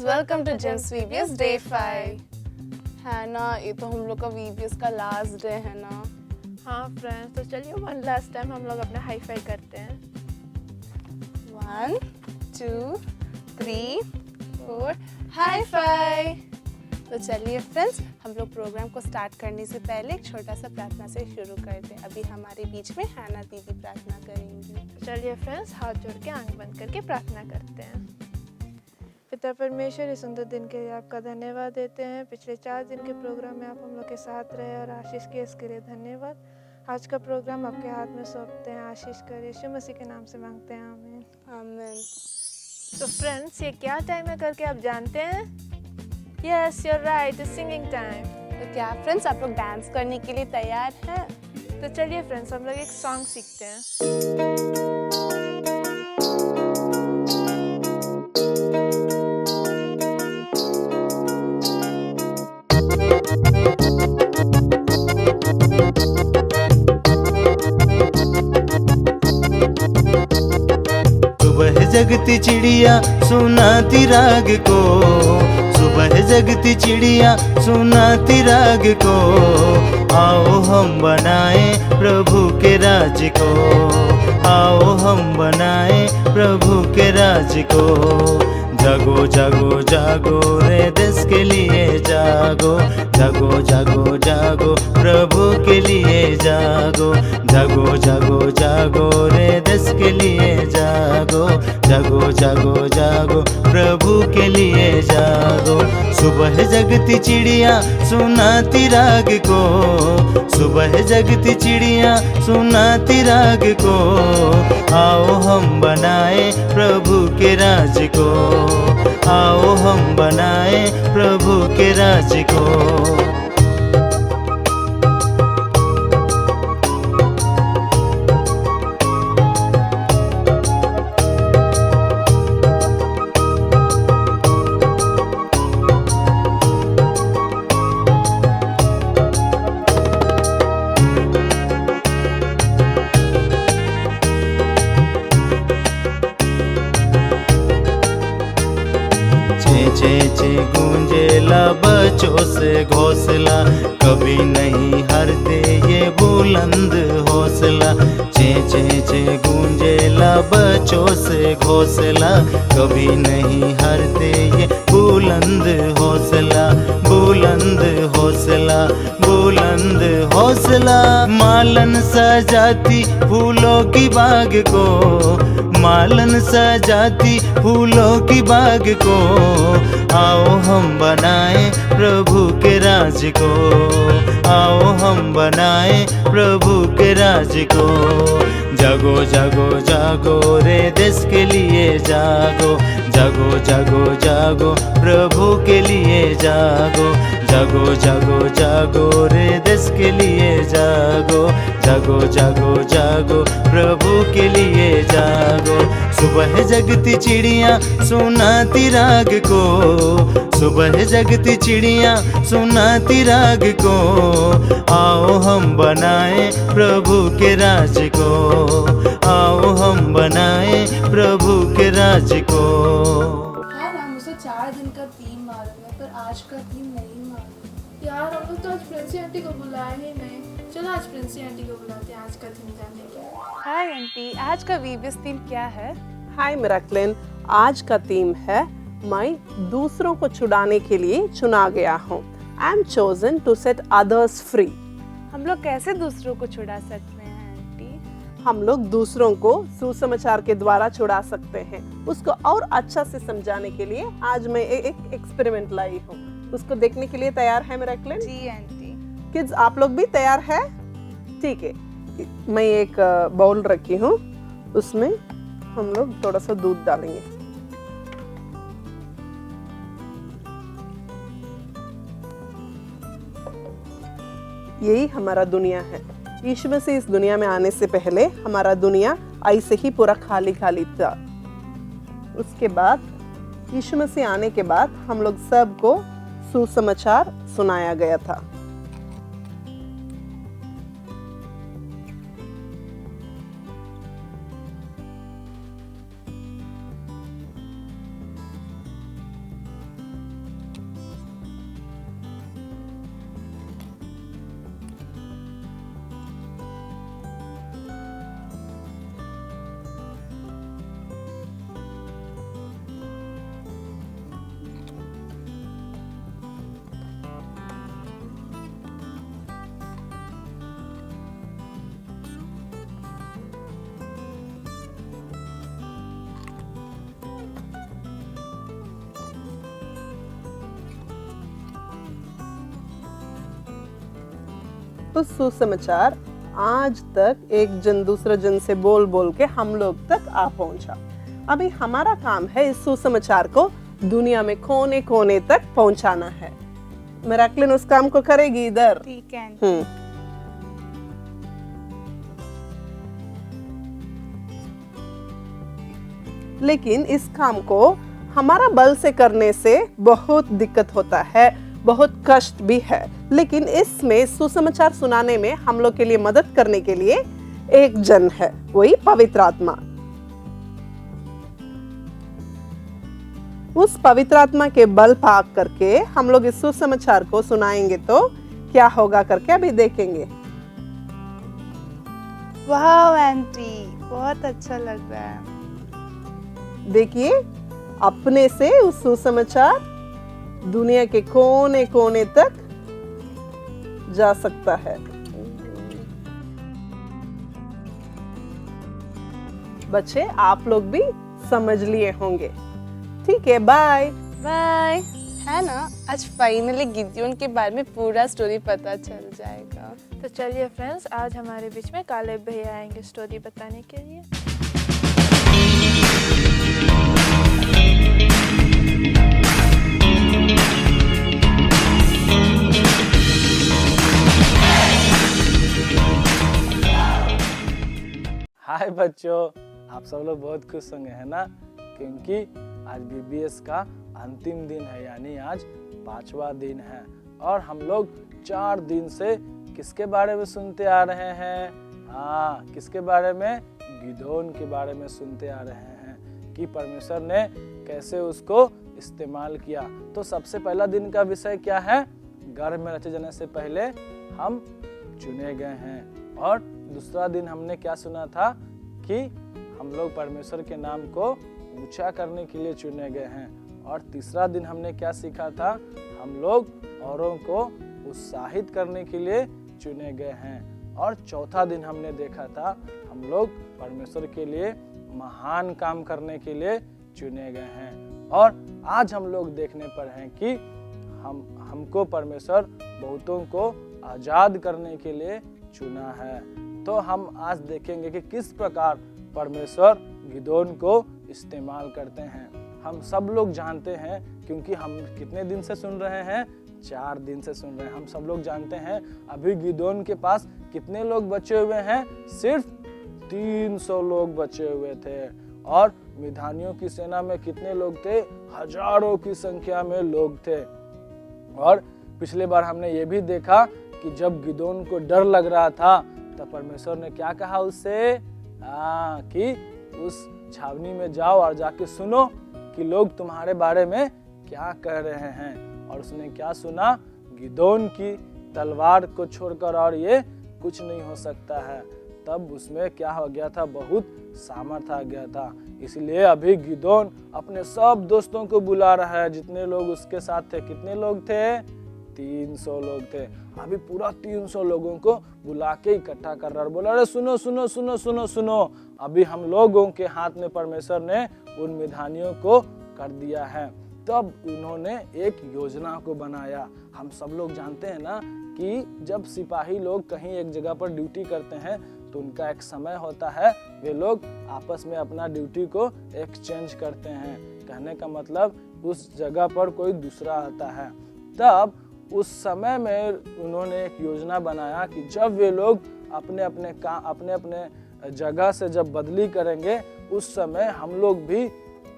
Friends, welcome to James VVS day 5। है ना, ये तो हम लोग का वीवीएस का लास्ट डे है ना। हाँ फ्रेंड्स, तो चलिए वन लास्ट टाइम हम लोग अपना हाई फाई करते हैं। 1 2 3 4 हाई फाई। तो चलिए फ्रेंड्स, हम लोग प्रोग्राम को स्टार्ट करने से पहले एक छोटा सा प्रार्थना से शुरू करते हैं। अभी हमारे बीच में हैना दीदी प्रार्थना करेंगी। तो चलिए फ्रेंड्स, हाथ जोड़ के आंख बंद करके प्रार्थना करते हैं। पिता परमेश्वर, इस सुंदर दिन के लिए आपका धन्यवाद देते हैं। पिछले 4 दिन के प्रोग्राम में आप हम लोग के साथ रहे और आशीष किए, इसके लिए धन्यवाद। आज का प्रोग्राम आपके हाथ में सौंपते हैं, आशीष कर यीशु मसीह के नाम से मांगते हैं, आमीन। आमीन। तो फ्रेंड्स, ये क्या टाइम है करके आप जानते हैं? Yes, you are right, it's singing time. तो क्या फ्रेंड्स, आप लोग डांस करने के लिए तैयार हैं? तो चलिए फ्रेंड्स, हम लोग एक सॉन्ग सीखते हैं। सुबह जगती चिड़िया सुनाती राग को, सुबह जगती चिड़िया सुनाती राग को। आओ हम बनाए प्रभु के राज को, आओ हम बनाए प्रभु के राज को। जागो जागो जागो रे देश के लिए जागो, जागो जागो जागो प्रभु के लिए जागो, जागो जागो जागो रे देश के लिए जागो, जागो जागो जागो प्रभु के लिए जागो। सुबह जगती चिड़िया सुनाती राग को, सुबह जगती चिड़िया सुनाती राग को। आओ हम बनाए प्रभु के राज को, आओ हम बनाए प्रभु के राज को। चे गूंजेला बच्चों से घोंसला, कभी नहीं हारते ये बुलंद हौसला। चे गूंजेला बच्चों से घोंसला, कभी नहीं हारते ये बुलंद हौसला, बुलंद हौसला, बुलंद हौसला। मालन सजाती फूलों की बाग को, मालन सजाती फूलों की बाग को। आओ हम बनाए प्रभु के राज को, आओ हम बनाए प्रभु के राज को। जागो जागो जागो रे देश के लिए जागो, जागो जागो जागो प्रभु के लिए जागो, जागो जागो जागो रे देश के लिए जागो, जागो जागो जागो प्रभु के लिए जागो। सुबह जगती चिड़िया सुनाती राग को, सुबह जगती चिड़िया सुनाती राग को। आओ हम बनाए प्रभु के राज को, आओ हम बनाए प्रभु के राज को। यार, हम उसे 4 दिन का थीम मालूम है, पर आज का थीम नहीं मालूम। यार, हम लोग तो आज प्रिंसी आंटी को बुलाए ही नहीं। चलो आज प्रिंसी आंटी को बुलाते हैं, आज का थीम जानने के लिए। हाय आंटी, आज का वीवीएस थीम क्या है? हाय मिराक्लिन, आज का थीम है मैं दूसरों को छुड़ाने के लिए चुना गया हूँ। I am chosen to set others free. हम लोग कैसे दूसरों को छुड़ा सकते हैं आंटी? हम लोग दूसरों को सुसमाचार के द्वारा छुड़ा सकते हैं। उसको और अच्छा से समझाने के लिए आज मैं एक एक्सपेरिमेंट लाई हूँ। उसको देखने के लिए तैयार है मिराक्लिन? जी आंटी। किड्स, आप लोग भी तैयार है? ठीक है, मैं एक बाउल रखी हूँ, उसमें हम लोग थोड़ा सा दूध डालेंगे। यही हमारा दुनिया है। यीशु मसीह इस दुनिया में आने से पहले हमारा दुनिया ऐसे ही पूरा खाली खाली था। उसके बाद यीशु मसीह आने के बाद हम लोग सबको सुसमाचार सुनाया गया था। कुछ सुसमाचार आज तक एक जन दूसरे जन से बोल बोल के हम लोग तक आ पहुंचा। अभी हमारा काम है इस सुसमाचार को दुनिया में कोने कोने तक पहुंचाना है। मेराक्लिन उस काम को करेगी इधर। ठीक है आंटी। लेकिन इस काम को हमारा बल से करने से बहुत दिक्कत होता है, बहुत कष्ट भी है। लेकिन इसमें सुसमाचार सुनाने में हम लोग के लिए मदद करने के लिए एक जन है, वही पवित्र आत्मा। उस पवित्र आत्मा के बल पाक करके हम लोग इस सुसमाचार को सुनाएंगे तो क्या होगा करके अभी देखेंगे। वाह आंटी, बहुत अच्छा लग रहा है। देखिए, अपने से उस सुसमाचार दुनिया के कोने कोने तक जा सकता है। बच्चे, आप लोग भी समझ लिए होंगे। ठीक है, बाय बाय। है ना, आज फाइनली गिद्योन के बारे में पूरा स्टोरी पता चल जाएगा। तो चलिए फ्रेंड्स, आज हमारे बीच में कालेब भैया आएंगे स्टोरी बताने के लिए। हाय बच्चों, आप सब लोग बहुत खुश होंगे है ना, क्योंकि आज बीबीएस का अंतिम दिन है, यानी आज 5वां दिन है। और हम लोग 4 दिन से किसके बारे में सुनते आ रहे हैं? हाँ, किसके बारे में? गिदोन के बारे में सुनते आ रहे हैं कि परमेश्वर ने कैसे उसको इस्तेमाल किया। तो सबसे पहला दिन का विषय क्या है? गर्भ में रचे जाने से पहले हम चुने गए हैं। और दूसरा दिन हमने क्या सुना था कि हम लोग परमेश्वर के नाम को ऊंचा करने के लिए चुने गए हैं। और तीसरा दिन हमने क्या सीखा था? हम लोग औरों को उत्साहित करने के लिए चुने गए हैं। और चौथा दिन हमने देखा था हम लोग परमेश्वर के लिए महान काम करने के लिए चुने गए हैं। और आज हम लोग देखने पर हैं कि हमको परमेश्वर बहुतों को आजाद करने के लिए चुना है। तो हम आज देखेंगे कि किस प्रकार परमेश्वर गिदोन को इस्तेमाल करते हैं। हम सब लोग जानते हैं, क्योंकि हम कितने दिन से सुन रहे हैं? 4 दिन से सुन रहे हैं। हम सब लोग जानते हैं अभी गिदोन के पास कितने लोग बचे हुए हैं? सिर्फ 300 लोग बचे हुए थे। और मिधानियों की सेना में कितने लोग थे? हजारों की संख्या में लोग थे। और पिछले बार हमने ये भी देखा कि जब गिदोन को डर लग रहा था तब परमेश्वर ने क्या कहा उससे? कि उस छावनी में जाओ और जाके सुनो कि लोग तुम्हारे बारे में क्या कह रहे हैं। और उसने क्या सुना? गिदोन की तलवार को छोड़कर और ये कुछ नहीं हो सकता है। तब उसमें क्या हो गया था? बहुत सामर्थ आ गया था। इसलिए अभी गिदोन अपने सब दोस्तों को बुला रहा है, जितने लोग उसके साथ थे। कितने लोग थे? 300 लोग थे। अभी पूरा 300 लोगों को बुला के इकट्ठा कर रहा है। बोला, अरे सुनो सुनो सुनो सुनो सुनो, अभी हम लोगों के हाथ में परमेश्वर ने उन मिधानियों को कर दिया है। तब उन्होंने एक योजना को बनाया। हम सब लोग जानते हैं ना कि जब सिपाही लोग कहीं एक जगह पर ड्यूटी करते हैं तो उनका एक समय होता है, वे लोग आपस में अपना ड्यूटी को एक्सचेंज करते हैं। कहने का मतलब उस जगह पर कोई दूसरा आता है। तब उस समय में उन्होंने एक योजना बनाया कि जब वे लोग अपने अपने जगह से जब बदली करेंगे, उस समय हम लोग भी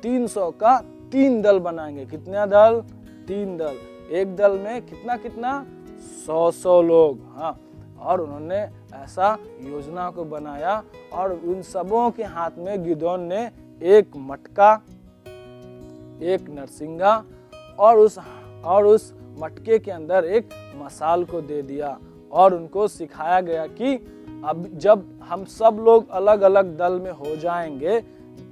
300 का 3 दल बनाएंगे। कितना दल? 3 दल। एक दल में कितना 100 लोग। हाँ, और उन्होंने ऐसा योजना को बनाया। और उन सबों के हाथ में गिदोन ने एक मटका, एक नरसिंगा और उस मटके के अंदर एक मसाल को दे दिया। और उनको सिखाया गया कि अब जब हम सब लोग अलग अलग दल में हो जाएंगे,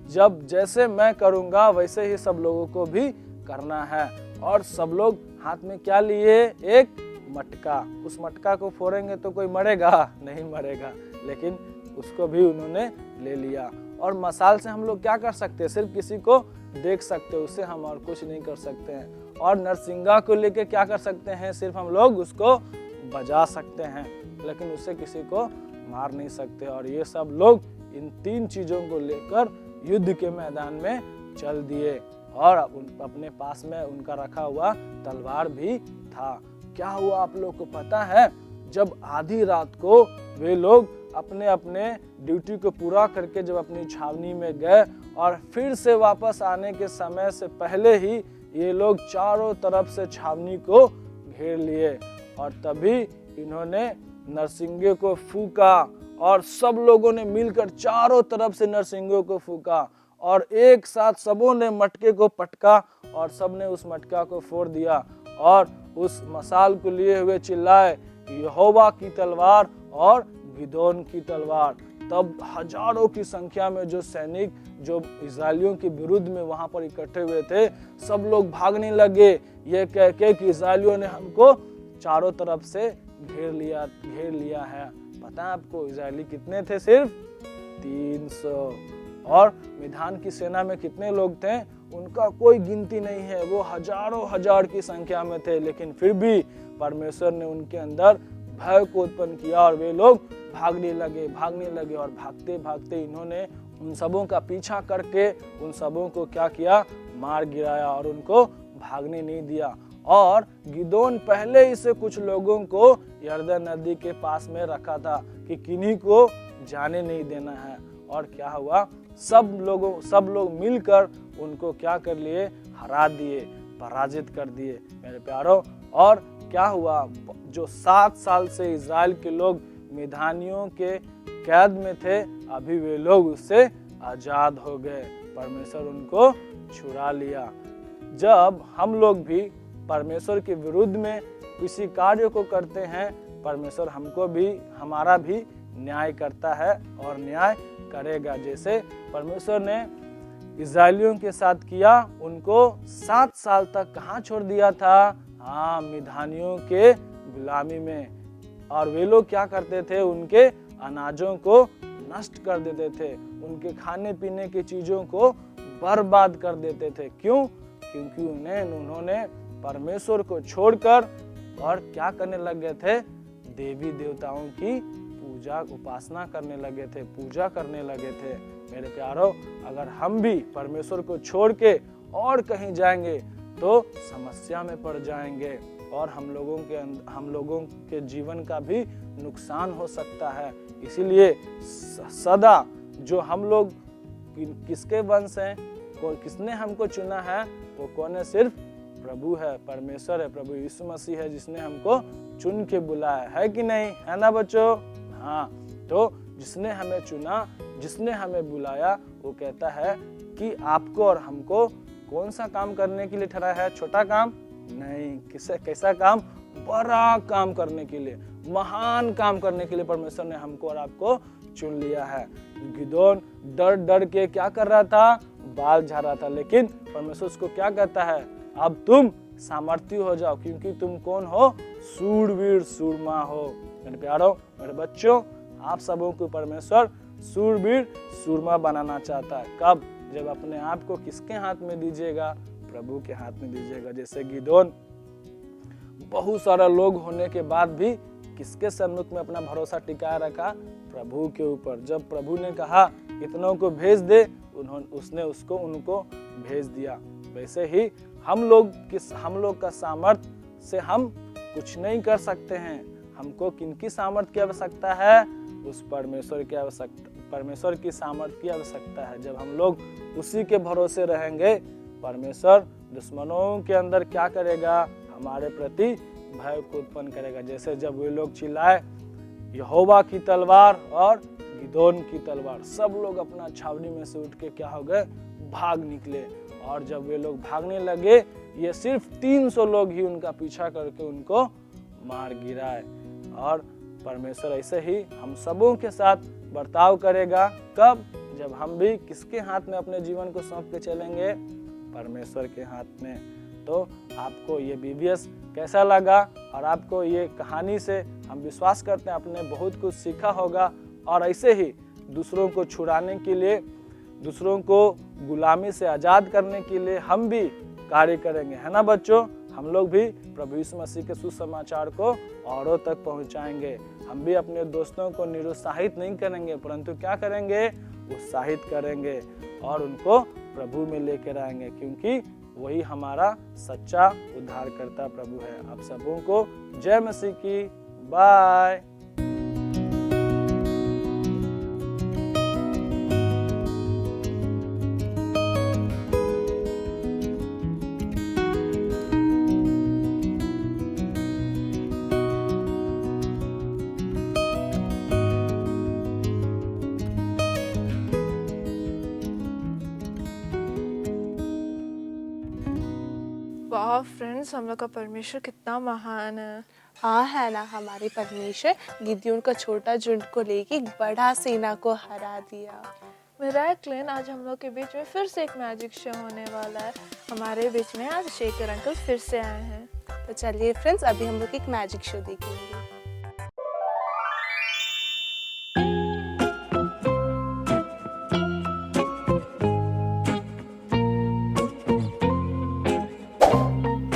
जब जैसे मैं करूंगा वैसे ही सब लोगों को भी करना है। और सब लोग हाथ में क्या लिए? एक मटका। उस मटका को फोड़ेंगे तो कोई मरेगा? नहीं मरेगा, लेकिन उसको भी उन्होंने ले लिया। और मसाल से हम लोग क्या कर सकते हैं? सिर्फ किसी को देख सकते हैं, उससे हम और कुछ नहीं कर सकते हैं। और नरसिंगा को लेके क्या कर सकते हैं? सिर्फ हम लोग उसको बजा सकते हैं। लेकिन उससे किसी को मार नहीं सकते। और ये सब लोग इन 3 चीजों को लेकर युद्ध के मैदान में चल दिए और अपने पास में उनका रखा हुआ तलवार भी था। क्या हुआ आप लोग को पता है? जब आधी रात को वे लोग अपने अपने ड्यूटी को पूरा करके जब अपनी छावनी में गए और फिर से वापस आने के समय से पहले ही ये लोग चारों तरफ से छावनी को घेर लिए और तभी इन्होंने नरसिंगे को फूका और सब लोगों ने मिलकर चारों तरफ से नरसिंगों को फूका और एक साथ सबों ने मटके को पटका और सब ने उस मटका को फोड़ दिया और उस मसाल को लिए हुए चिल्लाए, यहोवा की तलवार और गिदोन की तलवार। तब हजारों की संख्या में जो सैनिक जो इजरायलियों के विरुद्ध में वहां पर इकट्ठे हुए थे, सब लोग भागने लगे ये कह के कि इजरायलियों ने हमको चारों तरफ से घेर लिया है। पता है आपको इजरायली कितने थे? सिर्फ 300। और मिधान की सेना में कितने लोग थे? उनका कोई गिनती नहीं है, वो हजारों हजार की संख्या में थे, लेकिन फिर भी परमेश्वर ने उनके अंदर भय को उत्पन्न किया और वे लोग भागने लगे और भागते भागते इन्होंने उन सबों का पीछा करके उन सबों को क्या किया? मार गिराया और उनको भागने नहीं दिया। और गिदोन पहले ही से कुछ लोगों को यरदन नदी के पास में रखा था कि किन्हीं को जाने नहीं देना है। और क्या हुआ? सब लोग मिलकर उनको क्या कर लिए? हरा दिए, पराजित कर दिए मेरे प्यारों। और क्या हुआ? जो 7 साल से इजराइल के लोग मिधानियों के कैद में थे, अभी वे लोग उससे आजाद हो गए। परमेश्वर उनको छुड़ा लिया। जब हम लोग भी परमेश्वर के विरुद्ध में किसी कार्य को करते हैं, परमेश्वर हमको भी हमारा भी न्याय करता है और न्याय करेगा। जैसे परमेश्वर ने इजरायलियों के साथ किया, उनको 7 साल तक कहाँ छोड़ दिया था? हाँ, मिधानियों के गुलामी में। और वे लोग क्या करते थे? उनके अनाजों को नष्ट कर देते थे, उनके खाने पीने की चीजों को बर्बाद कर देते थे। क्यों? क्योंकि उन्होंने परमेश्वर को छोड़कर और क्या करने लग गए थे? देवी देवताओं की पूजा उपासना करने लगे थे, पूजा करने लगे थे। मेरे प्यारों, अगर हम भी परमेश्वर को छोड़ के और कहीं जाएंगे तो समस्या में पड़ जाएंगे और हम लोगों के जीवन का भी नुकसान हो सकता है। इसीलिए सदा जो हम लोग किसके वंश हैं, किसने हमको चुना है, वो कौन है? सिर्फ प्रभु है, परमेश्वर है, प्रभु यीशु मसीह है जिसने हमको चुन के बुलाया है कि नहीं? है ना बच्चों? हाँ, तो जिसने हमें चुना, जिसने हमें बुलाया, वो कहता है कि आपको और हमको कौन सा काम करने के लिए ठहरा है? छोटा काम नहीं, कैसा काम? बड़ा काम करने के लिए, महान काम करने के लिए परमेश्वर ने हमको और आपको चुन लिया है। गिदोन डर डर के क्या कर रहा था? बाल झाड़ रहा था, लेकिन परमेश्वर उसको क्या कहता है? अब तुम सामर्थी हो जाओ, क्योंकि तुम कौन हो? सूरवीर सूरमा हो। मेरे प्यारों, मेरे बच्चों, आप सबों को परमेश्वर सूरवीर सूरमा बनाना चाहता है। कब? जब अपने आप को किसके हाथ में दीजिएगा? प्रभु के हाथ में दीजिएगा। जैसे गिदोन बहुत सारा लोग होने के बाद भी किसके सम्मुख में अपना भरोसा टिकाए रखा? प्रभु के ऊपर। जब प्रभु ने कहा इतनों को भेज दे, उसने उनको भेज दिया। वैसे ही हम लोग का सामर्थ्य से हम कुछ नहीं कर सकते हैं। हमको किनकी सामर्थ्य की आवश्यकता है? उस परमेश्वर की सामर्थ्य की आवश्यकता है। जब हम लोग उसी के भरोसे रहेंगे, परमेश्वर दुश्मनों के अंदर क्या करेगा? हमारे प्रति भय को उत्पन्न करेगा। जैसे जब वे लोग चिल्लाए यहोवा की तलवार और गिदोन की तलवार, सब लोग अपना छावनी में से उठ के क्या हो गए? भाग निकले। और जब वे लोग भागने लगे, ये सिर्फ 300 लोग ही उनका पीछा करके उनको मार गिराए। और परमेश्वर ऐसे ही हम सबों के साथ बर्ताव करेगा। कब? जब हम भी किसके हाथ में अपने जीवन को सौंप के चलेंगे? परमेश्वर के हाथ में। तो आपको ये बीबीएस कैसा लगा? और आपको ये कहानी से हम विश्वास करते हैं आपने बहुत कुछ सीखा होगा। और ऐसे ही दूसरों को छुड़ाने के लिए, दूसरों को गुलामी से आज़ाद करने के लिए हम भी कार्य करेंगे, है ना बच्चों? हम लोग भी प्रभु यीशु मसीह के सुसमाचार को औरों तक पहुंचाएंगे। हम भी अपने दोस्तों को निरुत्साहित नहीं करेंगे, परंतु क्या करेंगे, उत्साहित करेंगे और उनको प्रभु में लेकर आएंगे, क्योंकि वही हमारा सच्चा उद्धारकर्ता प्रभु है। आप सबों को जय मसीह की। बाय। वाह फ्रेंड्स, हम लोग का परमेश्वर कितना महान है। हाँ है ना, हमारे परमेश्वर गिदयोन का छोटा झुंड को लेके एक बड़ा सेना को हरा दिया। मिराक्लिन, आज हम लोग के बीच में फिर से एक मैजिक शो होने वाला है। हमारे बीच में आज शेखर अंकल फिर से आए हैं। तो चलिए फ्रेंड्स, अभी हम लोग एक मैजिक शो देखेंगे।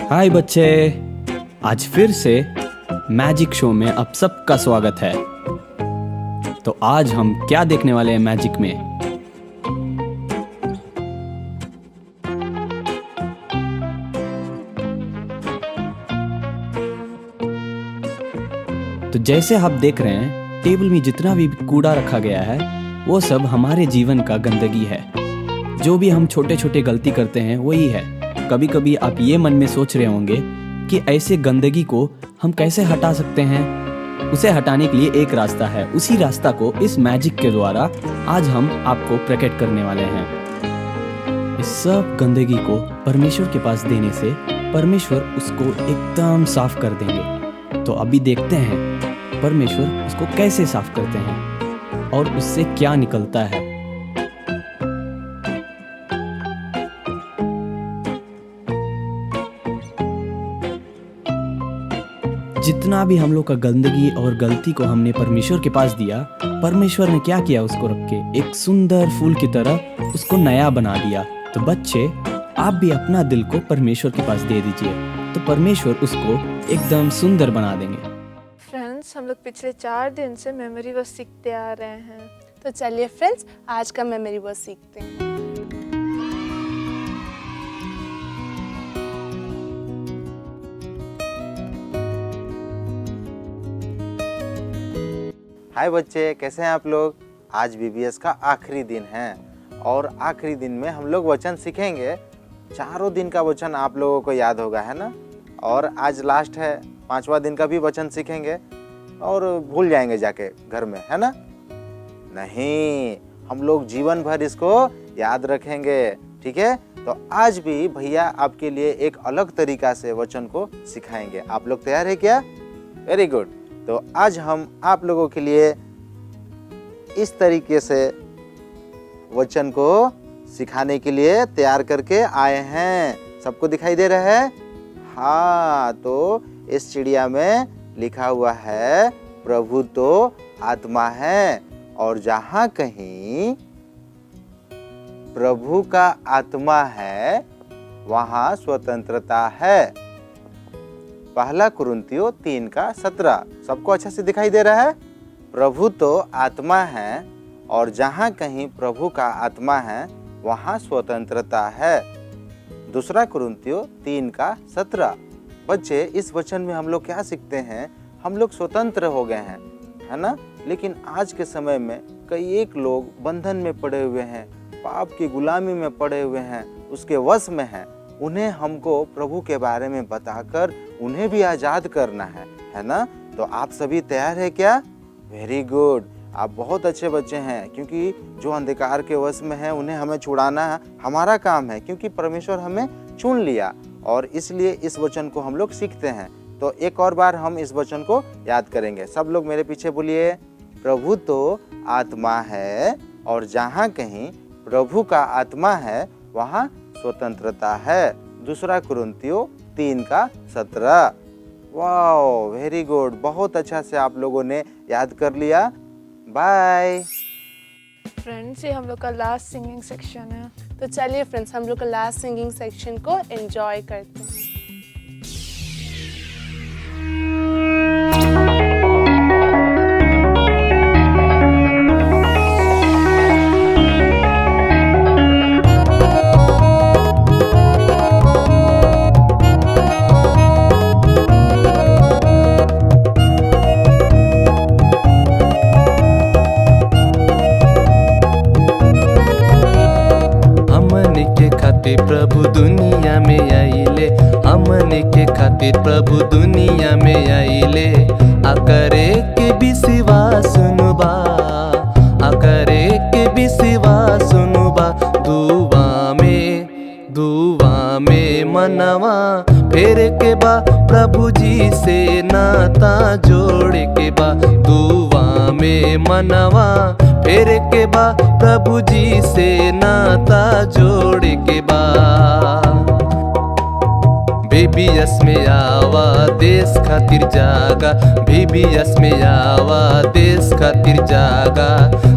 हाय बच्चे, आज फिर से मैजिक शो में आप सबका स्वागत है। तो आज हम क्या देखने वाले हैं मैजिक में? तो जैसे आप देख रहे हैं, टेबल में जितना भी कूड़ा रखा गया है वो सब हमारे जीवन का गंदगी है। जो भी हम छोटे छोटे गलती करते हैं वही है। कभी कभी आप ये मन में सोच रहे होंगे कि ऐसे गंदगी को हम कैसे हटा सकते हैं। उसे हटाने के लिए एक रास्ता है। उसी रास्ता को इस मैजिक के द्वारा आज हम आपको प्रकट करने वाले हैं। इस सब गंदगी को परमेश्वर के पास देने से परमेश्वर उसको एकदम साफ कर देंगे। तो अभी देखते हैं परमेश्वर उसको कैसे साफ करते हैं और उससे क्या निकलता है। जितना भी हम लोग का गंदगी और गलती को हमने परमेश्वर के पास दिया, परमेश्वर ने क्या किया, उसको रख के एक सुंदर फूल की तरह उसको नया बना दिया। तो बच्चे, आप भी अपना दिल को परमेश्वर के पास दे दीजिए, तो परमेश्वर उसको एकदम सुंदर बना देंगे। फ्रेंड्स, हम लोग पिछले 4 दिन से मेमोरी वर्स सीखते आ रहे हैं। तो चलिए फ्रेंड्स, आज का मेमोरी वर्स सीखते हैं। हाय बच्चे, कैसे हैं आप लोग। आज बीबीएस का आखिरी दिन है और आखिरी दिन में हम लोग वचन सीखेंगे। चारों दिन का वचन आप लोगों को याद होगा, है ना। और आज लास्ट है, 5वां दिन का भी वचन सीखेंगे और भूल जाएंगे जाके घर में, है ना। नहीं, हम लोग जीवन भर इसको याद रखेंगे, ठीक है। तो आज भी भैया आपके लिए एक अलग तरीका से वचन को सिखाएंगे। आप लोग तैयार है क्या? Very good. तो आज हम आप लोगों के लिए इस तरीके से वचन को सिखाने के लिए तैयार करके आए हैं। सबको दिखाई दे रहा है? हाँ, तो इस चिड़िया में लिखा हुआ है, प्रभु तो आत्मा है और जहाँ कहीं प्रभु का आत्मा है वहाँ स्वतंत्रता है। पहला कुरिन्थियों 3:17। सबको अच्छा से दिखाई दे रहा है? प्रभु तो आत्मा है और जहाँ कहीं प्रभु का आत्मा है वहाँ स्वतंत्रता है। दूसरा कुरिन्थियों 3:17। बच्चे, इस वचन में हम लोग क्या सीखते हैं? हम लोग स्वतंत्र हो गए हैं, है ना। लेकिन आज के समय में कई एक लोग बंधन में पड़े हुए हैं, पाप की गुलामी में पड़े हुए हैं, उसके वश में हैं। उन्हें हमको प्रभु के बारे में बताकर उन्हें भी आज़ाद करना है ना। तो आप सभी तैयार है क्या? वेरी गुड, आप बहुत अच्छे बच्चे हैं, क्योंकि जो अंधकार के वश में है उन्हें हमें छुड़ाना हमारा काम है, क्योंकि परमेश्वर हमें चुन लिया और इसलिए इस वचन को हम लोग सीखते हैं। तो एक और बार हम इस वचन को याद करेंगे। सब लोग मेरे पीछे बोलिए, प्रभु तो आत्मा है और जहाँ कहीं प्रभु का आत्मा है वहाँ स्वतंत्रता है। दूसरा कुरिन्थियों 3:17। वाओ, वेरी गुड, बहुत अच्छा से आप लोगों ने याद कर लिया। बाय। फ्रेंड्स, ये हम लोग का लास्ट सिंगिंग सेक्शन है। तो चलिए फ्रेंड्स, हम लोग का लास्ट सिंगिंग सेक्शन को एंजॉय करते हैं। खातिर प्रभु दुनिया में आइले, हमने के खातिर प्रभु दुनिया में आइले। आकरे के विश्वास सुनुबा, आकरे के विश्वास सुनुबा। दुआ में मनवा फेर के बा, प्रभु जी से नाता जोड़ के बा। दुआ में मनवा फेर के बा, प्रभु जी से नाता जोड़ के बा। बीबीएस में आवा देश खातिर जागा, बीबीएस में आवा देश खातिर जागा।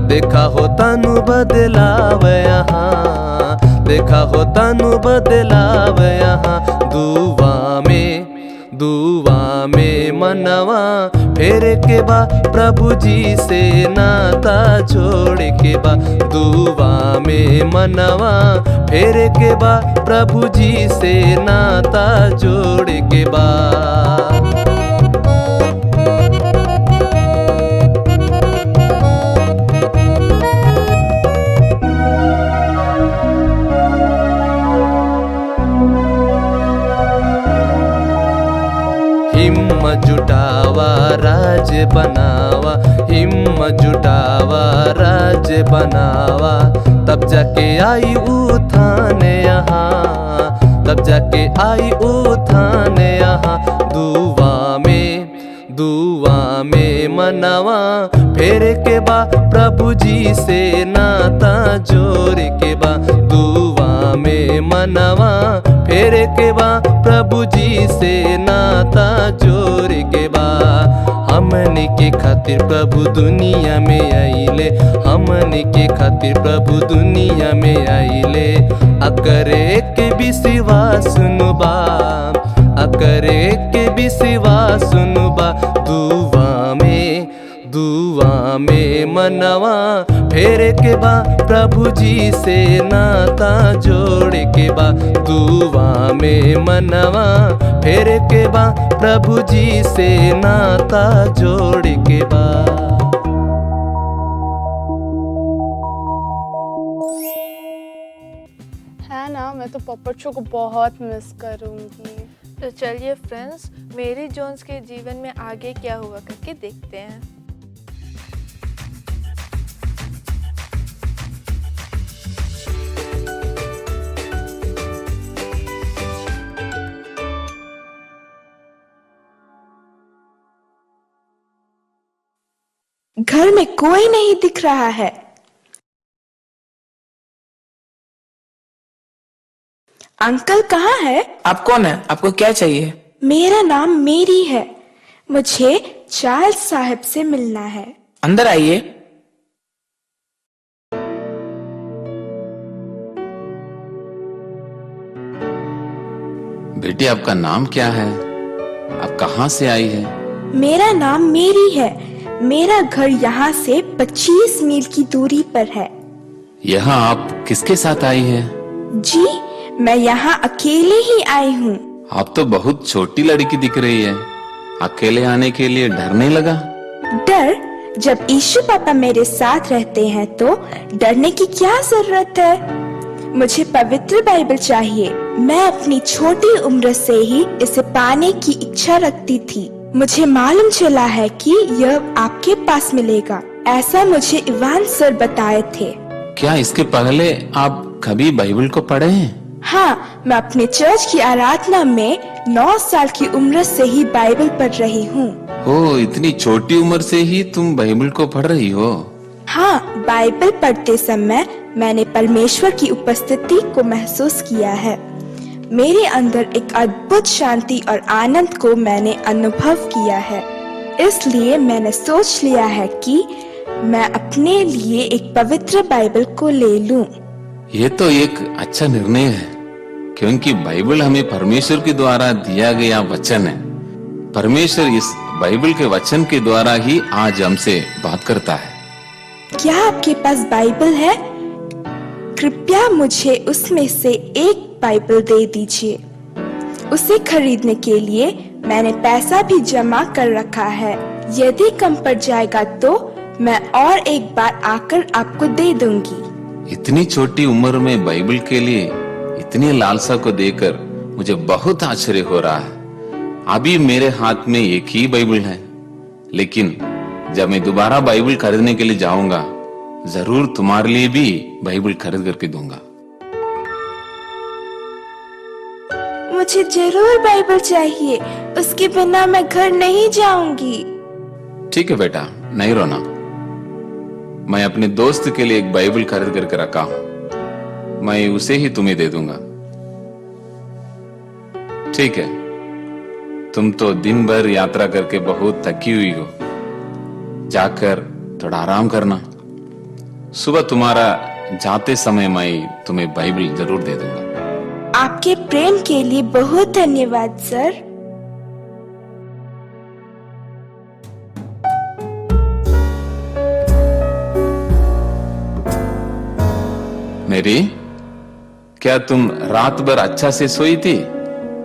देखा हो तनु बदलाव यहाँ, देखा हो तनु बदलाव यहाँ। दुआ में मनवा फेर के बा, प्रभु जी से नाता जोड़ के बा। दुआ में मनवा फेर के बा, प्रभु जी से नाता जोड़ के बा। हिम्मत जुटावा राज्य बनावा, हिम्मत जुटावा राज्य बनावा। तब जाके आई उत्थान यहाँ, तब जाके आई उत्थान यहाँ। दुआ में मनवा फेर के बा, प्रभु जी से नाता जोड़ के बा। दुआ में मनवा फेर के बा, प्रभु जी से नाता जोड़ के बा। हमने के खातिर प्रभु दुनिया में आइले, हमने के खातिर प्रभु दुनिया में आइले। अकरे के विश्वास सुनुबा, अकरे के विश्वास सुनुबा। दुआ में मनवा फेर के बा, प्रभु जी से नाता जोड़ के बा। दुआ में मनवा फेर के बा, प्रभु जी से नाता जोड़ के बा। है ना, मैं तो पॉपट शो को बहुत मिस करूँगी। तो चलिए फ्रेंड्स, मेरी जोन्स के जीवन में आगे क्या हुआ करके देखते हैं। घर में कोई नहीं दिख रहा है। अंकल कहाँ है? आप कौन है? आपको क्या चाहिए? मेरा नाम मेरी है, मुझे चार्ल्स साहब से मिलना है। अंदर आइए। बेटी, आपका नाम क्या है? आप कहाँ से आई है? मेरा नाम मेरी है, मेरा घर यहाँ से 25 मील की दूरी पर है। यहाँ आप किसके साथ आई है? जी, मैं यहाँ अकेले ही आई हूँ। आप तो बहुत छोटी लड़की दिख रही है, अकेले आने के लिए डर नहीं लगा? डर? जब यीशु पापा मेरे साथ रहते हैं तो डरने की क्या जरूरत है? मुझे पवित्र बाइबल चाहिए। मैं अपनी छोटी उम्र से ही इसे पाने की इच्छा रखती थी। मुझे मालूम चला है कि यह आपके पास मिलेगा, ऐसा मुझे इवान सर बताए थे। क्या इसके पहले आप कभी बाइबल को पढ़े हैं? हाँ, मैं अपने चर्च की आराधना में 9 साल की उम्र से ही बाइबल पढ़ रही हूँ। ओह, इतनी छोटी उम्र से ही तुम बाइबल को पढ़ रही हो? हाँ, बाइबल पढ़ते समय मैंने परमेश्वर की उपस्थिति को महसूस किया है। मेरे अंदर एक अद्भुत शांति और आनंद को मैंने अनुभव किया है। इसलिए मैंने सोच लिया है कि मैं अपने लिए एक पवित्र बाइबल को ले लूं। ये तो एक अच्छा निर्णय है, क्योंकि बाइबल हमें परमेश्वर के द्वारा दिया गया वचन है। परमेश्वर इस बाइबल के वचन के द्वारा ही आज हमसे बात करता है। क्या आपके पास बाइबल है? कृपया मुझे उसमें से एक बाइबल दे दीजिए। उसे खरीदने के लिए मैंने पैसा भी जमा कर रखा है। यदि कम पड़ जाएगा तो मैं और एक बार आकर आपको दे दूंगी। इतनी छोटी उम्र में बाइबल के लिए इतनी लालसा को देखकर मुझे बहुत आश्चर्य हो रहा है। अभी मेरे हाथ में एक ही बाइबल है, लेकिन जब मैं दोबारा बाइबल खरीदने के लिए जाऊंगा, जरूर तुम्हारे लिए भी बाइबल खरीद करके दूंगा। मुझे जरूर बाइबल चाहिए, उसके बिना मैं घर नहीं जाऊंगी। ठीक है बेटा, नहीं रोना। मैं अपने दोस्त के लिए एक बाइबल खरीद करके रखा हूं, मैं उसे ही तुम्हें दे दूंगा। ठीक है, तुम तो दिन भर यात्रा करके बहुत थकी हुई हो, जाकर थोड़ा आराम करना। सुबह तुम्हारा जाते समय मैं तुम्हें बाइबल जरूर दे दूंगा। आपके प्रेम के लिए बहुत धन्यवाद सर। मेरी, क्या तुम रात भर अच्छा से सोई थी?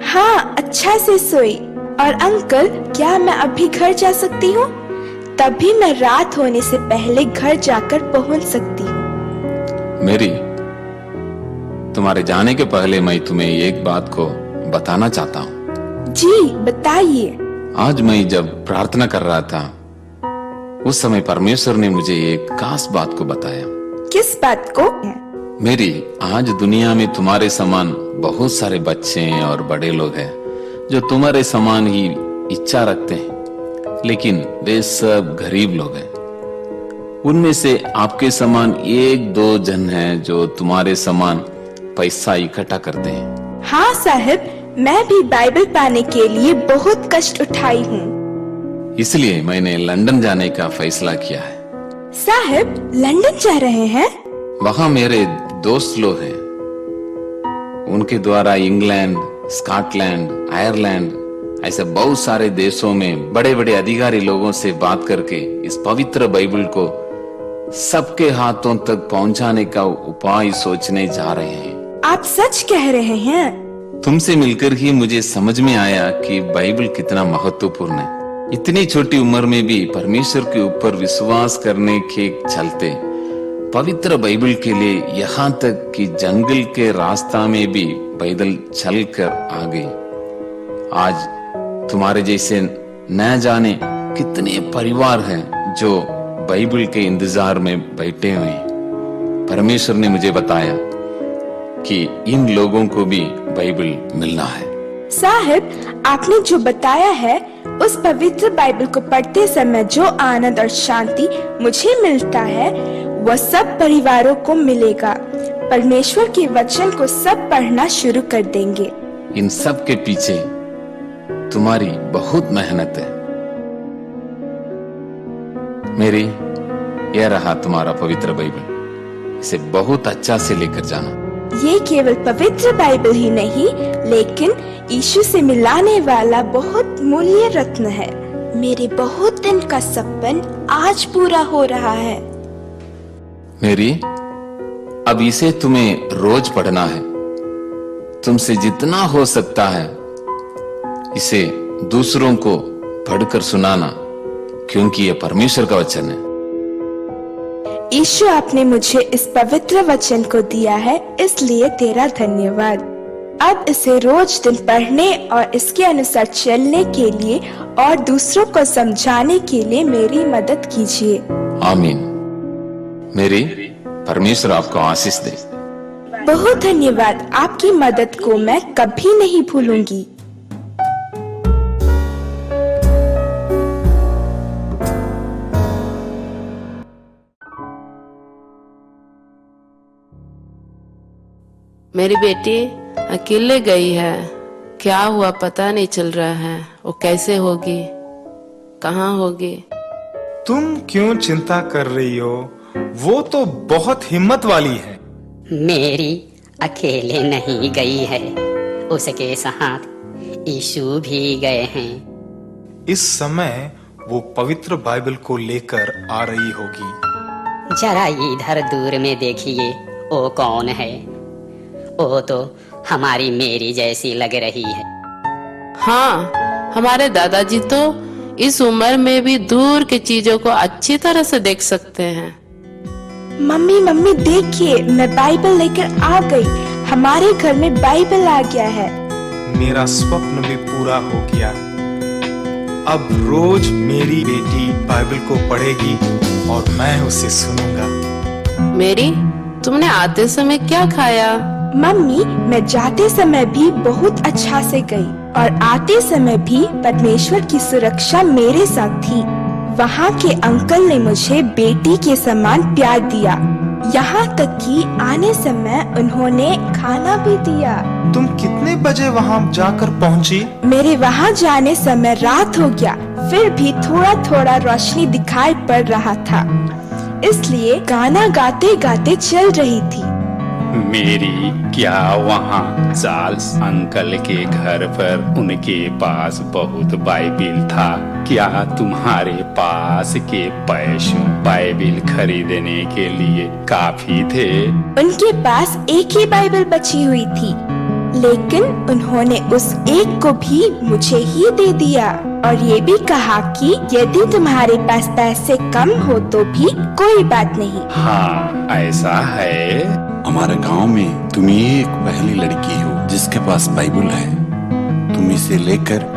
हाँ, अच्छा से सोई। और अंकल, क्या मैं अभी घर जा सकती हूँ? तभी मैं रात होने से पहले घर जाकर पहुँच सकती हूँ। मेरी, तुम्हारे जाने के पहले मैं तुम्हें एक बात को बताना चाहता हूँ। जी, बताइए। आज मैं जब प्रार्थना कर रहा था, उस समय परमेश्वर ने मुझे एक खास बात को बताया। किस बात को? मेरी, आज दुनिया में तुम्हारे समान बहुत सारे बच्चे और बड़े लोग हैं जो तुम्हारे समान ही इच्छा रखते हैं, लेकिन वे सब गरीब लोग हैं। उनमें से आपके समान एक दो जन हैं जो तुम्हारे समान पैसा इकट्ठा करते हैं। हाँ साहब, मैं भी बाइबल पाने के लिए बहुत कष्ट उठाई हूँ। इसलिए मैंने लंदन जाने का फैसला किया है। साहब, लंदन जा रहे हैं? वहाँ मेरे दोस्त लोग हैं, उनके द्वारा इंग्लैंड, स्कॉटलैंड, आयरलैंड ऐसे बहुत सारे देशों में बड़े बड़े अधिकारी लोगों से बात करके इस पवित्र बाइबल को सबके हाथों तक पहुंचाने का उपाय सोचने जा रहे हैं। आप सच कह रहे हैं? तुमसे मिलकर ही मुझे समझ में आया कि बाइबल कितना महत्वपूर्ण है। इतनी छोटी उम्र में भी परमेश्वर के ऊपर विश्वास करने के चलते पवित्र बाइबल के लिए यहाँ तक कि जंगल के रास्ता में भी पैदल चल कर आ गई। आज तुम्हारे जैसे न जाने कितने परिवार हैं जो बाइबल के इंतजार में बैठे हुए हैं। परमेश्वर ने मुझे बताया कि इन लोगों को भी बाइबल मिलना है। साहब, आपने जो बताया है, उस पवित्र बाइबल को पढ़ते समय जो आनंद और शांति मुझे मिलता है, वह सब परिवारों को मिलेगा। परमेश्वर के वचन को सब पढ़ना शुरू कर देंगे। इन सब के पीछे तुम्हारी बहुत मेहनत है। मेरी, यह रहा तुम्हारा पवित्र बाइबल, इसे बहुत अच्छा से लेकर जाना। ये केवल पवित्र बाइबल ही नहीं, लेकिन यीशु से मिलाने वाला बहुत मूल्य रत्न है। मेरे बहुत दिन का सपन आज पूरा हो रहा है। मेरी, अब इसे तुम्हें रोज पढ़ना है। तुमसे जितना हो सकता है इसे दूसरों को पढ़कर सुनाना, क्योंकि यह परमेश्वर का वचन है। यीशु, आपने मुझे इस पवित्र वचन को दिया है, इसलिए तेरा धन्यवाद। अब इसे रोज दिन पढ़ने और इसके अनुसार चलने के लिए और दूसरों को समझाने के लिए मेरी मदद कीजिए। आमीन। मेरी, परमेश्वर आपको आशीष दे। बहुत धन्यवाद, आपकी मदद को मैं कभी नहीं भूलूंगी। मेरी बेटी अकेले गई है, क्या हुआ पता नहीं चल रहा है। वो कैसे होगी, कहाँ होगी? तुम क्यों चिंता कर रही हो? वो तो बहुत हिम्मत वाली है। मेरी अकेले नहीं गई है, उसके साथ यीशु भी गए हैं। इस समय वो पवित्र बाइबल को लेकर आ रही होगी। जरा इधर दूर में देखिए, वो कौन है? वो तो हमारी मेरी जैसी लग रही है। हाँ, हमारे दादाजी तो इस उम्र में भी दूर की चीजों को अच्छी तरह से देख सकते हैं। मम्मी मम्मी देखिए, मैं बाइबल लेकर आ गई। हमारे घर में बाइबल आ गया है। मेरा स्वप्न भी पूरा हो गया। अब रोज मेरी बेटी बाइबल को पढ़ेगी और मैं उसे सुनूंगा। मेरी, तुमने आते समय क्या खाया? मम्मी, मैं जाते समय भी बहुत अच्छा से गई और आते समय भी परमेश्वर की सुरक्षा मेरे साथ थी। वहाँ के अंकल ने मुझे बेटी के समान प्यार दिया, यहाँ तक कि आने समय उन्होंने खाना भी दिया। तुम कितने बजे वहाँ जाकर पहुँची? मेरे वहाँ जाने समय रात हो गया, फिर भी थोड़ा थोड़ा रोशनी दिखाई पड़ रहा था, इसलिए गाना गाते गाते चल रही थी। मेरी, क्या वहाँ चार्ल्स अंकल के घर पर उनके पास बहुत बाइबिल था? क्या तुम्हारे पास के पैसों बाइबिल खरीदने के लिए काफी थे? उनके पास एक ही बाइबल बची हुई थी, लेकिन उन्होंने उस एक को भी मुझे ही दे दिया और ये भी कहा कि यदि तुम्हारे पास पैसे कम हो तो भी कोई बात नहीं। हाँ, ऐसा है। हमारे गांव में तुम ही एक पहली लड़की हो जिसके पास बाइबल है। तुम इसे लेकर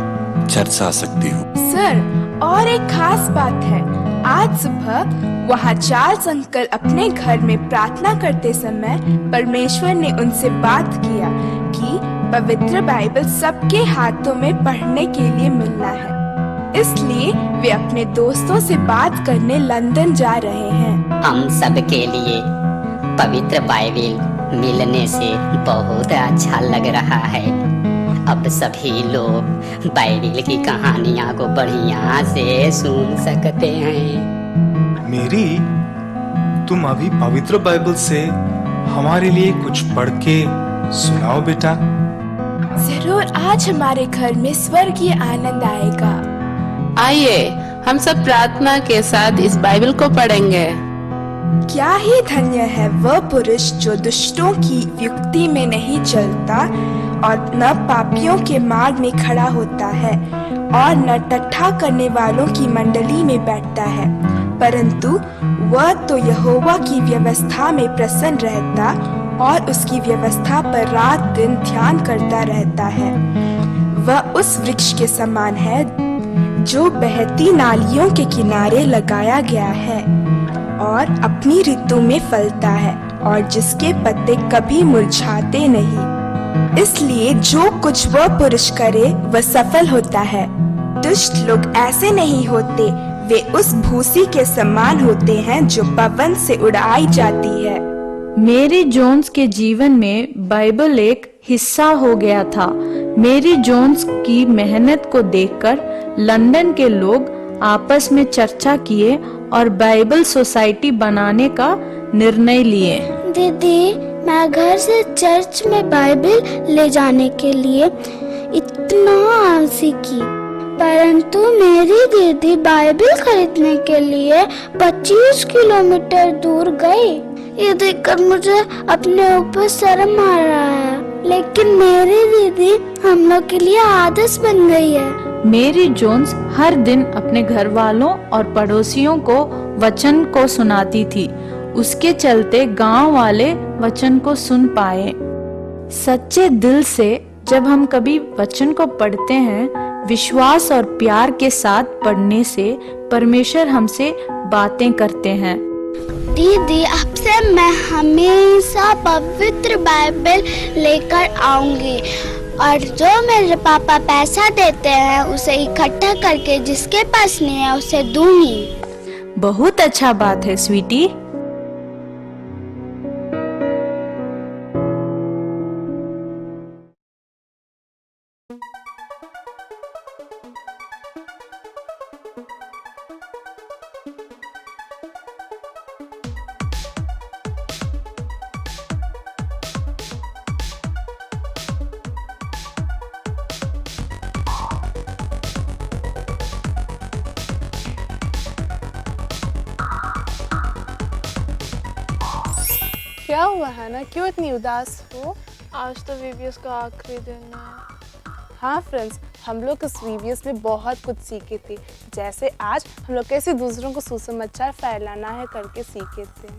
चर्च आ सकती हो। सर, और एक खास बात है, आज सुबह वहाँ चार्ल्स अंकल अपने घर में प्रार्थना करते समय परमेश्वर ने उनसे बात किया कि पवित्र बाइबल सबके हाथों में पढ़ने के लिए मिलना है, इसलिए वे अपने दोस्तों से बात करने लंदन जा रहे हैं। हम सब के लिए पवित्र बाइबल मिलने से बहुत अच्छा लग रहा है। अब सभी लोग बाइबल की कहानियाँ को बढ़िया से सुन सकते हैं। मेरी, तुम अभी पवित्र बाइबल से हमारे लिए कुछ पढ़ के सुनाओ बेटा। जरूर, आज हमारे घर में स्वर्गीय आनंद आएगा। आइए, हम सब प्रार्थना के साथ इस बाइबल को पढ़ेंगे। क्या ही धन्य है वह पुरुष जो दुष्टों की युक्ति में नहीं चलता और न पापियों के मार्ग में खड़ा होता है और न टट्ठा करने वालों की मंडली में बैठता है, परंतु वह तो यहोवा की व्यवस्था में प्रसन्न रहता और उसकी व्यवस्था पर रात दिन ध्यान करता रहता है। वह उस वृक्ष के समान है जो बहती नालियों के किनारे लगाया गया है और अपनी ऋतु में फलता है और जिसके पत्ते कभी मुरझाते नहीं। इसलिए जो कुछ वह पुरुष करे वह सफल होता है। दुष्ट लोग ऐसे नहीं होते, वे उस भूसी के समान होते हैं जो पवन से उड़ाई जाती है। मेरी जोन्स के जीवन में बाइबल एक हिस्सा हो गया था। मेरी जोन्स की मेहनत को देखकर लंदन के लोग आपस में चर्चा किए और बाइबल सोसाइटी बनाने का निर्णय लिए। दीदी, मैं घर से चर्च में बाइबल ले जाने के लिए इतना आलसी की, परंतु मेरी दीदी बाइबल खरीदने के लिए 25 किलोमीटर दूर गई। ये देखकर मुझे अपने ऊपर शर्म आ रहा है, लेकिन मेरी दीदी हम लोग के लिए आदर्श बन गई है। मेरी जोन्स हर दिन अपने घर वालों और पड़ोसियों को वचन को सुनाती थी। उसके चलते गांव वाले वचन को सुन पाए। सच्चे दिल से जब हम कभी वचन को पढ़ते हैं, विश्वास और प्यार के साथ पढ़ने से परमेश्वर हमसे बातें करते हैं। दीदी, आपसे मैं हमेशा पवित्र बाइबल लेकर आऊंगी और जो मेरे पापा पैसा देते हैं उसे इकट्ठा करके जिसके पास नहीं है उसे दूंगी। बहुत अच्छा बात है स्वीटी। क्या हुआ है ना, क्यों इतनी उदास हो? आज तो वीवीएस का आखिरी दिन है। हाँ फ्रेंड्स, हम लोग इस वीवीएस में बहुत कुछ सीखे थे, जैसे आज हम लोग कैसे दूसरों को सुसमाचार फैलाना है करके सीखे थे।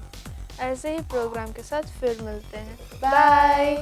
ऐसे ही प्रोग्राम के साथ फिर मिलते हैं। बाय।